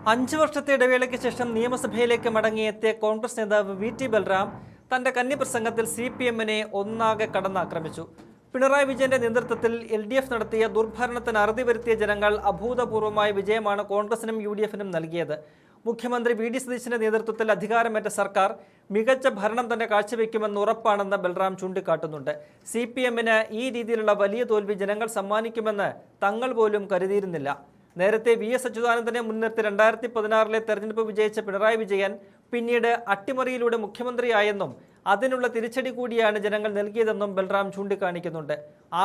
5 വർഷത്തെ ഇടവേളയ്ക്ക് ശേഷം നിയമസഭയിലേക്ക് മടങ്ങിയെത്തിയ കോൺഗ്രസ് നേതാവ് വി.ടി. ബൽറാം തന്റെ കന്നിപ്രസംഗത്തിൽ CPM-നെ ഒന്നാകെ കടന്നാക്രമിച്ചു. പിണറായി വിജയന്റെ നേതൃത്വത്തിൽ LDF നടത്തിയ ദുർഭരണത്തിന് അറുതി വരുത്തിയ ജനങ്ങൾ അഭൂതപൂർവമായ വിജയമാണ് കോൺഗ്രസിനും UDF-നും നൽകിയത്. മുഖ്യമന്ത്രി വി.ഡി. സതീശന്റെ നേതൃത്വത്തിൽ അധികാരമേറ്റ സർക്കാർ മികച്ച ഭരണം തന്നെ കാഴ്ചവെക്കുമെന്ന് ഉറപ്പാണെന്ന് ബൽറാം ചൂണ്ടിക്കാട്ടുന്നുണ്ട്. CPM-ന് ഈ രീതിയിലുള്ള വലിയ തോൽവി ജനങ്ങൾ സമ്മാനിക്കുമെന്ന് തങ്ങൾ പോലും കരുതിയിരുന്നില്ല. നേരത്തെ VS അച്യുതാനന്ദനെ മുൻനിർത്തി 2016-ലെ തെരഞ്ഞെടുപ്പ് വിജയിച്ച പിണറായി വിജയൻ പിന്നീട് അട്ടിമറിയിലൂടെ മുഖ്യമന്ത്രിയായെന്നും അതിനുള്ള തിരിച്ചടി കൂടിയാണ് ജനങ്ങൾ നൽകിയതെന്നും ബൽറാം ചൂണ്ടിക്കാണിക്കുന്നുണ്ട്.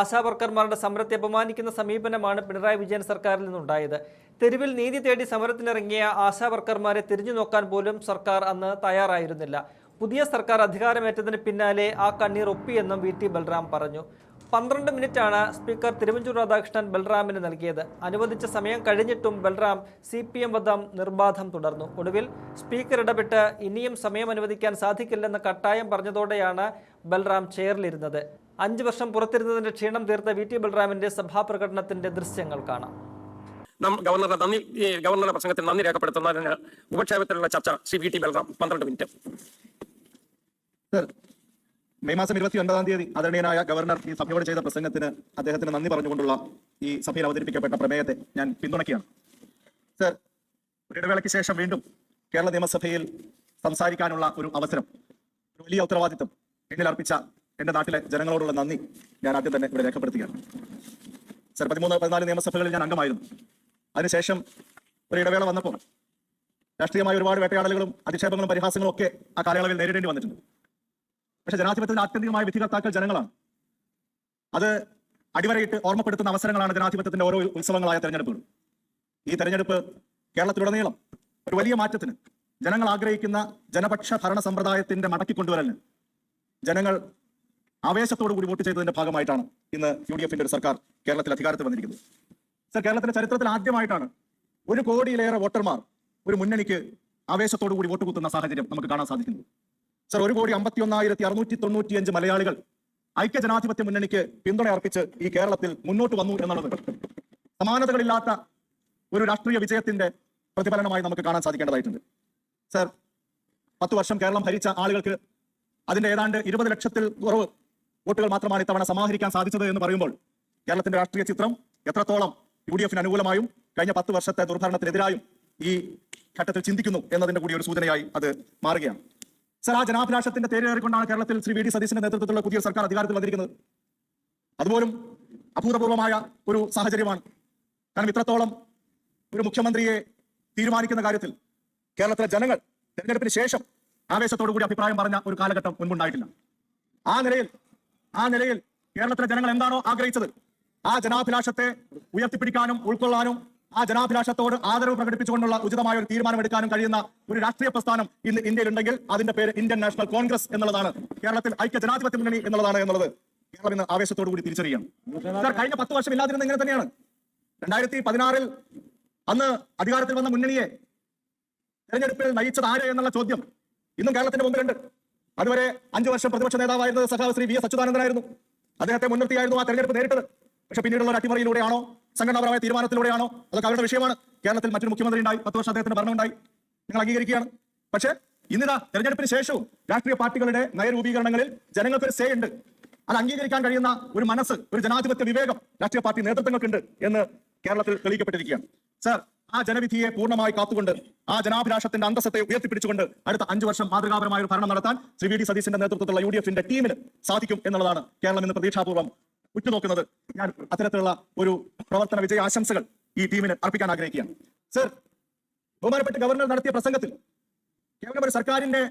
ആശാവർക്കർമാരുടെ സമരത്തെ അപമാനിക്കുന്ന സമീപനമാണ് പിണറായി വിജയൻ സർക്കാരിൽ നിന്നുണ്ടായത്. തെരുവിൽ നീതി തേടി സമരത്തിനിറങ്ങിയ ആശാവർക്കർമാരെ തിരിഞ്ഞു നോക്കാൻ പോലും സർക്കാർ അന്ന് തയ്യാറായിരുന്നില്ല. പുതിയ സർക്കാർ അധികാരമേറ്റതിന് പിന്നാലെ ആ കണ്ണീർ ഒപ്പിയെന്നും വി.ടി. ബൽറാം പറഞ്ഞു. 12 മിനിറ്റാണ് സ്പീക്കർ തിരുവഞ്ചൂർ രാധാകൃഷ്ണൻ ബൽറാമിന് നൽകിയത്. അനുവദിച്ച സമയം കഴിഞ്ഞിട്ടും ബൽറാം CPM വധം നിർബാധം തുടർന്നു. ഒടുവിൽ സ്പീക്കർ ഇടപെട്ട് ഇനിയും സമയം അനുവദിക്കാൻ സാധിക്കില്ലെന്ന് കട്ടായം പറഞ്ഞതോടെയാണ് ബൽറാം ചെയറിലിരുന്നത്. 5 വർഷം പുറത്തിരുന്നതിന്റെ ക്ഷീണം തീർത്ത വി.ടി. ബൽറാമിന്റെ സഭാപ്രകടനത്തിന്റെ ദൃശ്യങ്ങൾ കാണാം. ഗവർണറുടെ പ്രസംഗത്തിൽ നന്ദി രേഖപ്പെടുത്തുന്നതിന് ഉപക്ഷേപത്തിലുള്ള ചർച്ച ശ്രീ വി.ടി. ബൽറാം 12 മിനിറ്റ്. മെയ് മാസം 29-ാം തീയതി ആദരണീയനായ ഗവർണർ ഈ സഭയോട് ചെയ്ത പ്രസംഗത്തിന് അദ്ദേഹത്തിന് നന്ദി പറഞ്ഞുകൊണ്ടുള്ള ഈ സഭയിൽ അവതരിപ്പിക്കപ്പെട്ട പ്രമേയത്തെ ഞാൻ പിന്തുണയ്ക്കുകയാണ്. സർ, ഒരു ഇടവേളയ്ക്ക് ശേഷം വീണ്ടും കേരള നിയമസഭയിൽ സംസാരിക്കാനുള്ള ഒരു അവസരം, ഒരു വലിയ ഉത്തരവാദിത്വം എന്നിൽ അർപ്പിച്ച എന്റെ നാട്ടിലെ ജനങ്ങളോടുള്ള നന്ദി ഞാൻ ആദ്യം തന്നെ ഇവിടെ രേഖപ്പെടുത്തുകയാണ്. സർ, 13-14 നിയമസഭകളിൽ ഞാൻ അംഗമായിരുന്നു. അതിനുശേഷം ഒരു ഇടവേള വന്നപ്പോൾ രാഷ്ട്രീയമായ ഒരുപാട് വേട്ടയാടലുകളും അധിക്ഷേപങ്ങളും പരിഹാസങ്ങളും ഒക്കെ ആ കാലയളവിൽ നേരിടേണ്ടി വന്നിട്ടുണ്ട്. പക്ഷെ ജനാധിപത്യത്തിൽ ആത്യന്തികമായ വിധികർത്താക്കൾ ജനങ്ങളാണ്. അത് അടിവരയിട്ട് ഓർമ്മപ്പെടുത്തുന്ന അവസരങ്ങളാണ് ജനാധിപത്യത്തിന്റെ ഓരോ ഉത്സവങ്ങളായ തെരഞ്ഞെടുപ്പുകൾ. ഈ തെരഞ്ഞെടുപ്പ് കേരളത്തിലുടനീളം ഒരു വലിയ മാറ്റത്തിന്, ജനങ്ങൾ ആഗ്രഹിക്കുന്ന ജനപക്ഷ ഭരണ സമ്പ്രദായത്തിന്റെ മടക്കിക്കൊണ്ടുവരലിന് ജനങ്ങൾ ആവേശത്തോടു കൂടി വോട്ട് ചെയ്തതിന്റെ ഭാഗമായിട്ടാണ് ഇന്ന് UDF-ന്റെ ഒരു സർക്കാർ കേരളത്തിൽ അധികാരത്തിൽ വന്നിരിക്കുന്നത്. സർ, കേരളത്തിന്റെ ചരിത്രത്തിൽ ആദ്യമായിട്ടാണ് 1 കോടിയിലേറെ വോട്ടർമാർ ഒരു മുന്നണിക്ക് ആവേശത്തോടു കൂടി വോട്ട് കുത്തുന്ന സാഹചര്യം നമുക്ക് കാണാൻ സാധിക്കുന്നത്. സർ, 1,51,695 മലയാളികൾ ഐക്യജനാധിപത്യ മുന്നണിക്ക് പിന്തുണ അർപ്പിച്ച് ഈ കേരളത്തിൽ മുന്നോട്ട് വന്നു എന്നുള്ളത് സമാനതകളില്ലാത്ത ഒരു രാഷ്ട്രീയ വിജയത്തിന്റെ പ്രതിഫലനമായി നമുക്ക് കാണാൻ സാധിക്കേണ്ടതായിട്ടുണ്ട്. സർ, 10 വർഷം കേരളം ഭരിച്ച ആളുകൾക്ക് അതിന്റെ ഏതാണ്ട് 20 ലക്ഷത്തിൽ കുറവ് വോട്ടുകൾ മാത്രമാണ് ഇത്തവണ സമാഹരിക്കാൻ സാധിച്ചത് എന്ന് പറയുമ്പോൾ കേരളത്തിന്റെ രാഷ്ട്രീയ ചിത്രം എത്രത്തോളം UDF-ന് അനുകൂലമായും കഴിഞ്ഞ 10 വർഷത്തെ ദുർഭരണത്തിനെതിരായും ഈ ഘട്ടത്തിൽ ചിന്തിക്കുന്നു എന്നതിന്റെ കൂടി ഒരു സൂചനയായി അത് മാറുകയാണ്. സർ, ആ ജനാഭിലാഷത്തിന്റെ തേരേറിക്കൊണ്ടാണ് കേരളത്തിൽ ശ്രീ വി.ഡി. സതീശന്റെ നേതൃത്വത്തിലുള്ള പുതിയ സർക്കാർ അധികാരത്തിൽ വന്നിരിക്കുന്നത്. അതുപോലും അഭൂതപൂർവമായ ഒരു സാഹചര്യമാണ്. കാരണം ഇത്രത്തോളം ഒരു മുഖ്യമന്ത്രിയെ തീരുമാനിക്കുന്ന കാര്യത്തിൽ കേരളത്തിലെ ജനങ്ങൾ തെരഞ്ഞെടുപ്പിന് ശേഷം ആവേശത്തോടു കൂടി അഭിപ്രായം പറഞ്ഞ ഒരു കാലഘട്ടം മുൻപുണ്ടായിട്ടില്ല. ആ നിലയിൽ കേരളത്തിലെ ജനങ്ങൾ എന്താണോ ആഗ്രഹിച്ചത് ആ ജനാഭിലാഷത്തെ ഉയർത്തിപ്പിടിക്കാനും ഉൾക്കൊള്ളാനും ആ ജനാഭിലാഷത്തോട് ആദരവ് പ്രകടിപ്പിച്ചുകൊണ്ടുള്ള ഉചിതമായ ഒരു തീരുമാനമെടുക്കാനും കഴിയുന്ന ഒരു രാഷ്ട്രീയ പ്രസ്ഥാനം ഇന്ന് ഇന്ത്യയിലുണ്ടെങ്കിൽ അതിന്റെ പേര് ഇന്ത്യൻ നാഷണൽ കോൺഗ്രസ് എന്നുള്ളതാണ്. കേരളത്തിൽ ഐക്യ ജനാധിപത്യ മുന്നണി എന്നുള്ളത് കേരളം ഇന്ന് ആവേശത്തോടു കൂടി തിരിച്ചറിയാം. സർ, കഴിഞ്ഞ 10 വർഷം ഇല്ലാതിരുന്ന ഇങ്ങനെ തന്നെയാണ്. 2016-ൽ അന്ന് അധികാരത്തിൽ വന്ന മുന്നണിയെ തെരഞ്ഞെടുപ്പിൽ നയിച്ചത് ആര് എന്നുള്ള ചോദ്യം ഇന്നും കേരളത്തിന്റെ മുമ്പിലുണ്ട്. അതുവരെ 5 വർഷം പ്രതിപക്ഷ നേതാവായിരുന്നത് സഖാവ് ശ്രീ VS അച്യുതാനന്ദനായിരുന്നു. അദ്ദേഹത്തെ മുൻനിർത്തിയായിരുന്നു ആ തെരഞ്ഞെടുപ്പ് നേരിട്ടത്. പക്ഷെ പിന്നീടുള്ള ഒരു അട്ടിമറിയിലൂടെയാണോ സംഘടനാപരമായ തീരുമാനത്തിലൂടെയാണോ അതൊക്കെ അവരുടെ വിഷയമാണ്. കേരളത്തിൽ മറ്റൊരു മുഖ്യമന്ത്രി ഉണ്ടായി, 10 വർഷം അദ്ദേഹത്തിന് ഭരണം ഉണ്ടായി, നിങ്ങൾ അംഗീകരിക്കുകയാണ്. പക്ഷേ ഇന്നിതാ തെരഞ്ഞെടുപ്പിന് ശേഷവും രാഷ്ട്രീയ പാർട്ടികളുടെ നയരൂപീകരണങ്ങളിൽ ജനങ്ങൾക്ക് ഒരു സേ ഉണ്ട്. അത് അംഗീകരിക്കാൻ കഴിയുന്ന ഒരു മനസ്സ്, ഒരു ജനാധിപത്യ വിവേകം രാഷ്ട്രീയ പാർട്ടി നേതൃത്വങ്ങൾക്കുണ്ട് എന്ന് കേരളത്തിൽ തെളിയിക്കപ്പെട്ടിരിക്കുകയാണ്. സർ, ആ ജനവിധിയെ പൂർണ്ണമായി കാത്തുകൊണ്ട് ആ ജനാഭിലാഷത്തിന്റെ അന്തസ്സത്തെ ഉയർത്തിപ്പിടിച്ചുകൊണ്ട് അടുത്ത 5 വർഷം മാതൃകാപരമായ ഒരു ഭരണം നടത്താൻ ശ്രീ വി.ഡി. സതീശന്റെ നേതൃത്വത്തിലുള്ള UDF-ന്റെ ടീമിന് സാധിക്കും എന്നുള്ളതാണ് കേരളം ഇന്ന് പ്രതീക്ഷാപൂർവ്വം ഉറ്റുനോക്കുന്നത്. ഞാൻ അത്തരത്തിലുള്ള ഒരു പ്രവർത്തന വിജയ ആശംസകൾ ഈ ടീമിന് അർപ്പിക്കാൻ ആഗ്രഹിക്കുകയാണ്. സർ, ബഹുമാനപ്പെട്ട ഗവർണർ നടത്തിയ പ്രസംഗത്തിൽ കേവലം ഒരു സർക്കാരിന്റെ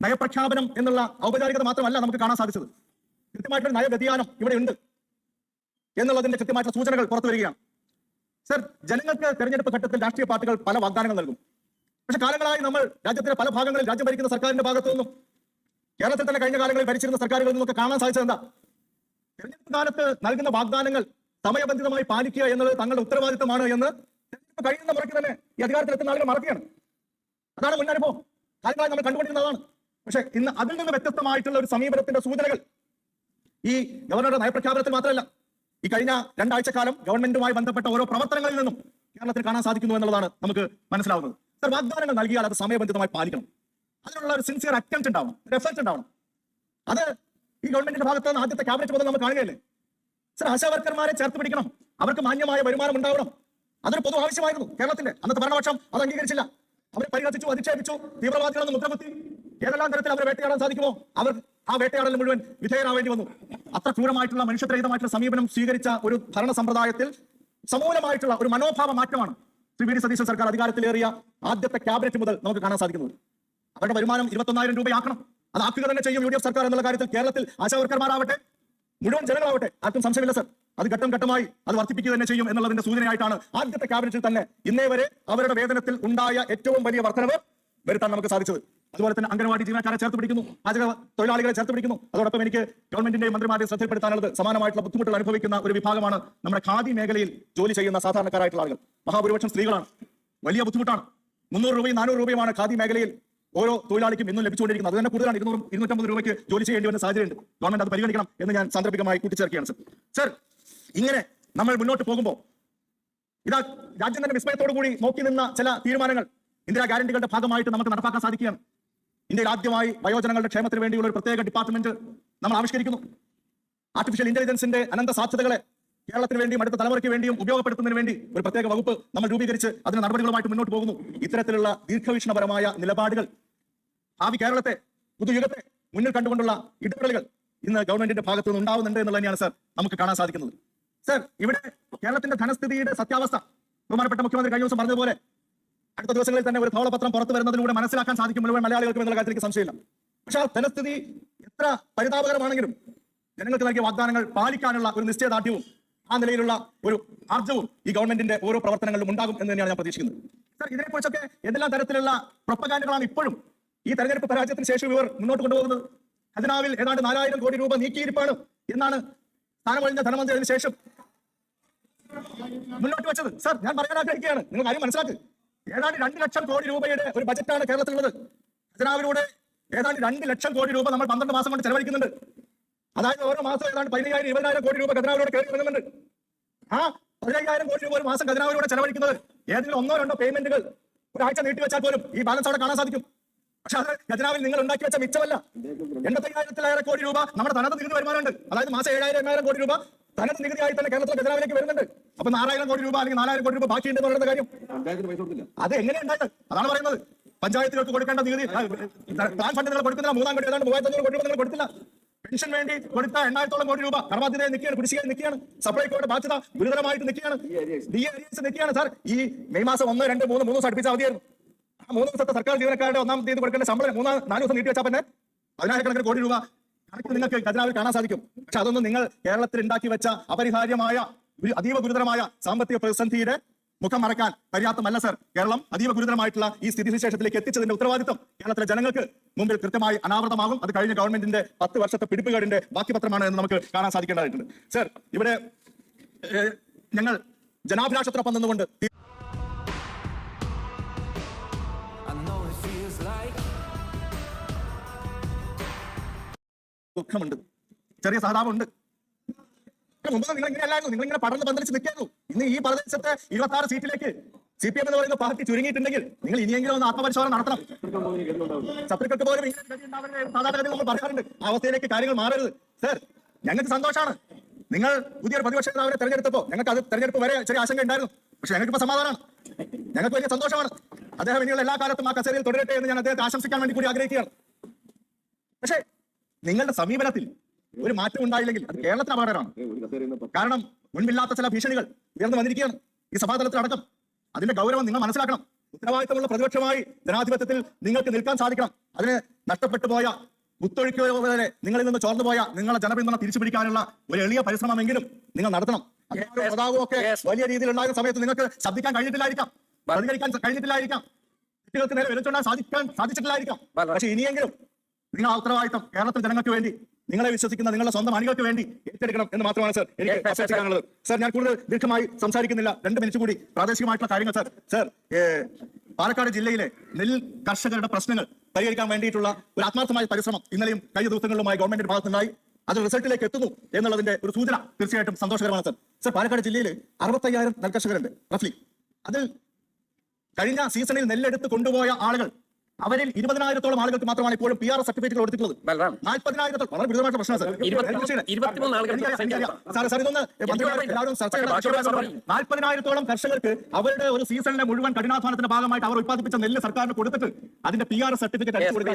നയപ്രഖ്യാപനം എന്നുള്ള ഔപചാരികത മാത്രമല്ല നമുക്ക് കാണാൻ സാധിച്ചത്. കൃത്യമായിട്ടൊരു നയവ്യതിയാനം ഇവിടെ ഉണ്ട് എന്നുള്ളതിന്റെ കൃത്യമായിട്ടുള്ള സൂചനകൾ പുറത്തു വരികയാണ്. സർ, ജനങ്ങൾക്ക് തെരഞ്ഞെടുപ്പ് ഘട്ടത്തിൽ രാഷ്ട്രീയ പാർട്ടികൾ പല വാഗ്ദാനങ്ങൾ നൽകും. പക്ഷെ കാലങ്ങളായി നമ്മൾ രാജ്യത്തിന്റെ പല ഭാഗങ്ങളിൽ രാജ്യം ഭരിക്കുന്ന സർക്കാരിന്റെ ഭാഗത്തു നിന്നും കേരളത്തിൽ തന്നെ കഴിഞ്ഞ കാലങ്ങളിൽ ഭരിച്ചിരുന്ന സർക്കാരുകളിൽ നിന്നൊക്കെ കാണാൻ സാധിച്ചത് എന്താ? തെരഞ്ഞെടുപ്പ് കാലത്ത് നൽകുന്ന വാഗ്ദാനങ്ങൾ സമയബന്ധിതമായി പാലിക്കുക എന്നത് തങ്ങളുടെ ഉത്തരവാദിത്തമാണ് എന്ന് തെരഞ്ഞെടുപ്പ് കഴിയുന്ന മുറയ്ക്ക് തന്നെ ഈ അധികാരത്തിലെത്തുന്ന ആളുകൾ മറക്കുകയാണ്. അതാണ് മുന്നനുഭവം. കാര്യങ്ങളായി നമ്മൾ കണ്ടുകൊണ്ടിരുന്നതാണ്. പക്ഷെ ഇന്ന് അതിൽ നിന്ന് വ്യത്യസ്തമായിട്ടുള്ള ഒരു സമീപനത്തിന്റെ സൂചനകൾ ഈ ഗവർണറുടെ നയപ്രഖ്യാപനത്തിൽ മാത്രമല്ല, ഈ കഴിഞ്ഞ 2 ആഴ്ചക്കാലം ഗവൺമെന്റുമായി ബന്ധപ്പെട്ട ഓരോ പ്രവർത്തനങ്ങളിൽ നിന്നും കേരളത്തിൽ കാണാൻ സാധിക്കുന്നു എന്നുള്ളതാണ് നമുക്ക് മനസ്സിലാവുന്നത്. സർ, വാഗ്ദാനങ്ങൾ നൽകിയാൽ അത് സമയബന്ധിതമായി പാലിക്കണം. അതിനുള്ള ഒരു സിൻസിയർ അറ്റംപ്റ്റ് ഉണ്ടാവണം, ഒരു എഫർട്ട് ഉണ്ടാവണം. അത് ഈ ഗവൺമെന്റിന്റെ ഭാഗത്ത് നിന്ന് ആദ്യത്തെ ക്യാബിനറ്റ് മുതൽ നമ്മൾ കാണുകയല്ലേ. സർ, ആശാവർക്കർമാരെ ചേർത്ത് പിടിക്കണം, അവർക്ക് മാന്യമായ വരുമാനം ഉണ്ടാവണം. അതൊരു പൊതു ആവശ്യമായിരുന്നു. കേരളത്തിന്റെ അന്നത്തെ ഭരണപക്ഷം അത് അംഗീകരിച്ചില്ല. അവരെ പരിഹസിച്ചു, അധിക്ഷേപിച്ചു, തീവ്രവാദികളെന്ന് മുദ്രകുത്തി ഏതെല്ലാം തരത്തിൽ അവരെ വേട്ടയാടാൻ സാധിക്കുമോ അവർ ആ വേട്ടയാടൽ മുഴുവൻ വിധേയരാവേണ്ടി വന്നു. അത്ര ക്രൂരമായിട്ടുള്ള മനുഷ്യത്വരഹിതമായിട്ടുള്ള സമീപനം സ്വീകരിച്ച ഒരു ഭരണ സമ്പ്രദായത്തിൽ സമൂലമായിട്ടുള്ള ഒരു മനോഭാവ മാറ്റമാണ് ശ്രീ വി ഡി സതീശൻ സർക്കാർ അധികാരത്തിലേറിയ ആദ്യത്തെ ക്യാബിനറ്റ് മുതൽ നമുക്ക് കാണാൻ സാധിക്കുന്നത്. അവരുടെ വരുമാനം 21,000 രൂപയാക്കണം. അതാക്കുക തന്നെ ചെയ്യും UDF സർക്കാർ എന്നുള്ള കാര്യത്തിൽ കേരളത്തിൽ ആശാവർക്കർമാരാവട്ടെ, മുഴുവൻ ജനങ്ങളാവട്ടെ, ആർക്കും സംശയമില്ല സർ. അത് ഘട്ടം ഘട്ടമായി അത് വർദ്ധിപ്പിക്കുക തന്നെ ചെയ്യും എന്നുള്ളതിന്റെ സൂചനയായിട്ടാണ് ആദ്യത്തെ ക്യാബിനറ്റിൽ തന്നെ ഇന്നേ വരെ അവരുടെ വേതനത്തിൽ ഉണ്ടായ ഏറ്റവും വലിയ വർധനവ് വരുത്താൻ നമുക്ക് സാധിച്ചത്. അതുപോലെ തന്നെ അംഗനവാടി ജീവനക്കാരെ ചേർത്ത് പിടിക്കുന്നു, പാചക തൊഴിലാളികളെ ചേർത്ത് പിടിക്കുന്നു. അതോടൊപ്പം എനിക്ക് ഗവൺമെന്റിന്റെയും മന്ത്രിമാരെയും ശ്രദ്ധപ്പെടുത്താനുള്ളത് സമാനമായിട്ടുള്ള ബുദ്ധിമുട്ടുകൾ അനുഭവിക്കുന്ന ഒരു വിഭാഗമാണ് നമ്മുടെ ഖാദി മേഖലയിൽ ജോലി ചെയ്യുന്ന സാധാരണക്കാരായിട്ടുള്ള ആളുകൾ. മഹാഭൂരിപക്ഷം സ്ത്രീകളാണ്. വലിയ ബുദ്ധിമുട്ടാണ്. 300 രൂപയും 400 രൂപയുമാണ് ഖാദി മേഖലയിൽ ഓരോ തൊഴിലാളിക്കും ഇന്നും ലഭിച്ചുകൊണ്ടിരിക്കുന്നത്. അത് തന്നെ കൂടുതലാണ്. 200-250 രൂപയ്ക്ക് ജോലി ചെയ്യേണ്ടി വരുന്ന സാഹചര്യമുണ്ട്. ഗവൺമെന്റ് അത് പരിഗണിക്കണം എന്ന് ഞാൻ സാന്ദർഭികമായി കൂട്ടിച്ചേർക്കുകയാണ് സർ. സർ, ഇങ്ങനെ നമ്മൾ മുന്നോട്ട് പോകുമ്പോൾ ഇതാ രാജ്യം തന്നെ വിസ്മയത്തോടു കൂടി നോക്കി നിന്ന ചില തീരുമാനങ്ങൾ ഇന്ദിരാ ഗ്യാരണ്ടികളുടെ ഭാഗമായിട്ട് നമുക്ക് നടപ്പാക്കാൻ സാധിക്കുകയാണ്. ഇന്ത്യയിൽ ആദ്യമായി വയോജനങ്ങളുടെ ക്ഷേമത്തിന് വേണ്ടിയുള്ള ഒരു പ്രത്യേക ഡിപ്പാർട്ട്മെന്റ് നമ്മൾ ആവിഷ്കരിക്കുന്നു. ആർട്ടിഫിഷ്യൽ ഇന്റലിജൻസിന്റെ അനന്ത സാധ്യതകളെ കേരളത്തിന് വേണ്ടിയും അടുത്ത തലമുറയ്ക്ക് വേണ്ടിയും ഉപയോഗപ്പെടുത്തുന്നതിന് വേണ്ടി ഒരു പ്രത്യേക വകുപ്പ് നമ്മൾ രൂപീകരിച്ച് അതിന് നടപടികളുമായിട്ട് മുന്നോട്ട് പോകുന്നു. ഇത്തരത്തിലുള്ള ദീർഘവീക്ഷണപരമായ നിലപാടുകൾ ഭാവി കേരളത്തെ, പുതുയുഗത്തെ മുന്നിൽ കണ്ടുകൊണ്ടുള്ള ഇടപെടലുകൾ ഇന്ന് ഗവൺമെന്റിന്റെ ഭാഗത്തു നിന്ന് ഉണ്ടാവുന്നുണ്ട് എന്നുള്ളത് തന്നെയാണ് സർ നമുക്ക് കാണാൻ സാധിക്കുന്നത്. സർ, ഇവിടെ കേരളത്തിന്റെ ധനസ്ഥിതിയുടെ സത്യാവസ്ഥ ബഹുമാനപ്പെട്ട മുഖ്യമന്ത്രി കഴിഞ്ഞ ദിവസം പറഞ്ഞതുപോലെ അടുത്ത ദിവസങ്ങളിൽ തന്നെ ഒരു ധവളപത്രം പുറത്തു വരുന്നതിലൂടെ മനസ്സിലാക്കാൻ സാധിക്കും മുഴുവൻ മലയാളികൾക്കും എന്നുള്ള കാര്യത്തിലേക്ക് സംശയമില്ല. പക്ഷെ ആ ധനസ്ഥിതി എത്ര പരിതാപകരമാണെങ്കിലും ജനങ്ങൾക്ക് നൽകിയ വാഗ്ദാനങ്ങൾ പാലിക്കാനുള്ള ഒരു നിശ്ചയദാർഢ്യവും ആ നിലയിലുള്ള ഒരു ആർജവും ഈ ഗവൺമെന്റിന്റെ ഓരോ പ്രവർത്തനങ്ങളിലും ഉണ്ടാകും എന്ന് തന്നെയാണ് ഞാൻ പ്രതീക്ഷിക്കുന്നത്. സർ, ഇതിനെക്കുറിച്ചൊക്കെ എന്തെല്ലാം തരത്തിലുള്ള പ്രൊപ്പഗാൻഡകളാണ് ഇപ്പോഴും ഈ തെരഞ്ഞെടുപ്പ് പരാജയത്തിന് ശേഷം ഇവർ മുന്നോട്ട് കൊണ്ടുപോകുന്നത്. ഖജനാവിൽ ഏതാണ്ട് 4,000 കോടി രൂപ നീക്കിയിരിപ്പാണ് എന്നാണ് സ്ഥാനമൊഴിഞ്ഞ ധനമന്ത്രി അതിന് ശേഷം മുന്നോട്ട് വെച്ചത്. സർ, ഞാൻ പറയാൻ ആഗ്രഹിക്കുകയാണ്, നിങ്ങൾ കാര്യം മനസ്സിലാക്കുക. ഏതാണ്ട് 2 ലക്ഷം കോടി രൂപയുടെ ഒരു ബജറ്റാണ് കേരളത്തിലുള്ളത്. ഖജനാവിലൂടെ ഏതാണ്ട് 2 ലക്ഷം കോടി രൂപ നമ്മൾ 12 മാസം കൊണ്ട് ചെലവഴിക്കുന്നുണ്ട്. അതായത് ഓരോ മാസം ഏതാണ്ട് 15,000-20,000 കോടി രൂപ ഖജനാവിലൂടെ കയറി ഇറങ്ങുന്നുണ്ട്. ആ 15,000 കോടി രൂപ ഒരു മാസം ഖജനാവിലൂടെ ചെലവഴിക്കുന്നത് ഏതെങ്കിലും 1-2 പേയ്മെന്റുകൾ ഒരാഴ്ച നീട്ടിവെച്ചാൽ പോലും ഈ ബാലൻസ് അവിടെ കാണാൻ സാധിക്കും. പക്ഷെ അത് ഖജനാവിൽ നിങ്ങൾ ഉണ്ടാക്കി വെച്ച മിച്ചമല്ല. 85,000-ലേറെ കോടി രൂപ നമ്മുടെ തനത് നികുതി വരുമാനമുണ്ട്. അതായത് മാസം 7,000-8,000 കോടി രൂപ തനത് നികുതിയായി തന്നെ കേരളത്തിലെ ഖജനാവിലേക്ക് വരുന്നുണ്ട്. അപ്പൊ 4,000 കോടി രൂപ അല്ലെങ്കിൽ 4,000 കോടി രൂപ ബാക്കിയുണ്ട് എന്ന് പറയുന്ന കാര്യം അത് എങ്ങനെയുണ്ടായിട്ട് അതാണ് പറയുന്നത്. പഞ്ചായത്തുകൾക്ക് കൊടുക്കേണ്ട നികുതി പ്ലാൻ ഫണ്ട് നിങ്ങൾ കൊടുക്കുന്നില്ല. 3-ാം ഘട്ടം ഏതാണ്ട് 3,500 കോടി രൂപ നിങ്ങൾ കൊടുത്തില്ല. പെൻഷൻ വേണ്ടി കൊടുത്ത 8,000-ഓളം കോടി രൂപ കടബാധ്യതയെ നിൽക്കുകയാണ്, കുടിശ്ശികയിൽ നിൽക്കുകയാണ്. സപ്ലൈകോയുടെ ബാധ്യത ഗുരുതരമായിട്ട് നിൽക്കുകയാണ്, DA നിൽക്കുകയാണ്. സാർ, ഈ മെയ് മാസം 1, 2, 3 ദിവസം അടുപ്പിച്ച അവധിയായിരുന്നു. ആ 3 ദിവസത്തെ സർക്കാർ ജീവനക്കാരുടെ 1-ാം തീയതി കൊടുക്കേണ്ട ശമ്പളം 3-4 ദിവസം നീട്ടി വെച്ചാൽ പിന്നെ 10,000-കണക്കിന് കോടി രൂപ കണക്കിൽ നിങ്ങൾക്ക് ഖജനാവിൽ കാണാൻ സാധിക്കും. പക്ഷെ അതൊന്നും നിങ്ങൾ കേരളത്തിൽ ഉണ്ടാക്കി വെച്ച അപരിഹാര്യമായ അതീവ ഗുരുതരമായ സാമ്പത്തിക പ്രതിസന്ധിയുടെ മുഖം മറക്കാൻ പര്യാപ്തമല്ല സർ. കേരളം അതീവ ഗുരുതരമായിട്ടുള്ള ഈ സ്ഥിതിവിശേഷത്തിലേക്ക് എത്തിച്ചതിന്റെ ഉത്തരവാദിത്വം കേരളത്തിലെ ജനങ്ങൾക്ക് മുമ്പിൽ കൃത്യമായി അനാവൃതമാകും. അത് കഴിഞ്ഞ ഗവൺമെന്റിന്റെ 10 വർഷത്തെ പിടിപ്പുകേടിന്റെ ബാക്കി പത്രമാണ് എന്ന് നമുക്ക് കാണാൻ സാധിക്കേണ്ടതായിട്ടുണ്ട്. സർ, ഇവിടെ ഞങ്ങൾ ജനാഭിലാഷത്തിനൊപ്പം നിന്നുകൊണ്ട് ദുഃഖമുണ്ട്, ചെറിയ സഹതാപമുണ്ട്. മുമ്പ് നിങ്ങൾ ഇങ്ങനെയല്ലായിരുന്നു, നിങ്ങൾ ഇങ്ങനെ പടർന്ന് പന്തലിച്ച് നിൽക്കായിരുന്നു. ഇന്ന് ഈ പ്രദേശത്തെ 26 സീറ്റിലേക്ക് CPM എന്ന് പറയുന്ന പാർട്ടി ചുരുങ്ങിയിട്ടുണ്ടെങ്കിൽ നിങ്ങൾ ഇനിയെങ്കിലും ഒന്ന് ആത്മപരിശോധന നടത്തണം. ശത്രുക്കൾക്ക് പോലും സാധാരണ നമ്മൾ പറയാറുണ്ട്. ആ അവസ്ഥയിലേക്ക് കാര്യങ്ങൾ മാറരുത്. സർ, ഞങ്ങൾക്ക് സന്തോഷമാണ് നിങ്ങൾ പുതിയൊരു പ്രതിപക്ഷ നേതാവിനെ തെരഞ്ഞെടുത്തപ്പോൾ. ഞങ്ങൾക്ക് അത് തെരഞ്ഞെടുപ്പ് വരെ ചെറിയ ആശങ്ക ഉണ്ടായിരുന്നു. പക്ഷെ ഞങ്ങൾക്ക് ഇപ്പൊ സമാധാനമാണ്, ഞങ്ങൾക്ക് വലിയ സന്തോഷമാണ്. അദ്ദേഹം ഇനിയുള്ള എല്ലാ കാലത്തും ആ കസേരയിൽ തുടരട്ടെ എന്ന് ഞാൻ അദ്ദേഹത്തെ ആശംസിക്കാൻ വേണ്ടി കൂടി ആഗ്രഹിക്കുകയാണ്. പക്ഷേ നിങ്ങളുടെ സമീപനത്തിൽ ഒരു മാറ്റം ഉണ്ടായില്ലെങ്കിൽ അത് കേരളത്തിന് അപകടമാണ്. കാരണം മുൻപില്ലാത്ത ചില ഭീഷണികൾ ഉയർന്നു വന്നിരിക്കുകയാണ് ഈ സഭാതലത്തിൽ അടക്കം. അതിന്റെ ഗൗരവം നിങ്ങൾ മനസ്സിലാക്കണം. ഉത്തരവാദിത്തമുള്ള പ്രതിപക്ഷമായി ജനാധിപത്യത്തിൽ നിങ്ങൾക്ക് നിൽക്കാൻ സാധിക്കണം. അതിന് നഷ്ടപ്പെട്ടു പോയ കുത്തൊഴുക്കുപോലെ നിങ്ങളിൽ നിന്ന് ചോർന്നു പോയ നിങ്ങളെ ജനപിന്തുണ തിരിച്ചു പിടിക്കാനുള്ള ഒരു എളിയ പരിശ്രമമെങ്കിലും നിങ്ങൾ നടത്തണം. പ്രതാപവും ഒക്കെ വലിയ രീതിയിൽ ഉണ്ടാകുന്ന സമയത്ത് നിങ്ങൾക്ക് ശബ്ദിക്കാൻ കഴിഞ്ഞിട്ടില്ലായിരിക്കാം, പ്രതികരിക്കാൻ കഴിഞ്ഞിട്ടില്ലായിരിക്കാം, കുട്ടികൾക്ക് നേരെ വിരച്ചുണ്ടാൻ സാധിച്ചിട്ടില്ലായിരിക്കാം. പക്ഷെ ഇനിയെങ്കിലും നിങ്ങൾ ആ ഉത്തരവാദിത്തം കേരളത്തിൽ ജനങ്ങൾക്ക് വേണ്ടി, നിങ്ങളെ വിശ്വസിക്കുന്ന നിങ്ങളുടെ സ്വന്തം അണികൾക്ക് വേണ്ടി ഏറ്റെടുക്കണം എന്ന് മാത്രമാണ് സർ എനിക്ക് അഭ്യർത്ഥിക്കാനുള്ളത്. സർ, ഞാൻ കൂടുതൽ ദീർഘമായി സംസാരിക്കുന്നില്ല. 2 മിനിറ്റ് കൂടി പ്രാദേശികമായിട്ടുള്ള കാര്യങ്ങൾ. സർ, പാലക്കാട് ജില്ലയിലെ നെൽ കർഷകരുടെ പ്രശ്നങ്ങൾ പരിഹരിക്കാൻ വേണ്ടിയിട്ടുള്ള ഒരു ആത്മാർത്ഥമായ പരിശ്രമം ഇന്നലെയും കഴിഞ്ഞ ദിവസങ്ങളിലുമായി ഗവൺമെന്റിന്റെ ഭാഗത്തുനിന്നായി. അത് റിസൾട്ടിലേക്ക് എത്തുന്നു എന്നുള്ളതിന്റെ ഒരു സൂചന തീർച്ചയായിട്ടും സന്തോഷകരമാണ് സർ. പാലക്കാട് ജില്ലയിൽ 65,000 നെൽകർഷകരുണ്ട് റഫ്ലി. അത് കഴിഞ്ഞ സീസണിൽ നെല്ലെടുത്ത് കൊണ്ടുപോയ ആളുകൾ, അവരിൽ 20,000-ഓളം ആളുകൾക്ക് മാത്രമാണ് ഇപ്പോഴും PR സർട്ടിഫിക്കറ്റ് കൊടുത്തിട്ടുള്ളത്. ബൽറാം 40,000 വളരെ ഗുരുതരമായിട്ടുള്ള പ്രശ്നമാണ് സാർ. 23 ആളുകൾ സാർ ഇതൊന്ന് എല്ലാവരും ചർച്ച ചെയ്യണം. 40,000-ഓളം കർഷകർക്ക് അവരുടെ ഒരു സീസണിലെ മുഴുവൻ കഠിനാധ്വാനത്തിന്റെ ഭാഗമായിട്ട് അവർ ഉത്പാദിപ്പിച്ച നെല്ല് സർക്കാരിന് കൊടുത്തിട്ട് അതിന്റെ PR സർട്ടിഫിക്കറ്റ് അടിച്ചു കൊടുക്കുക.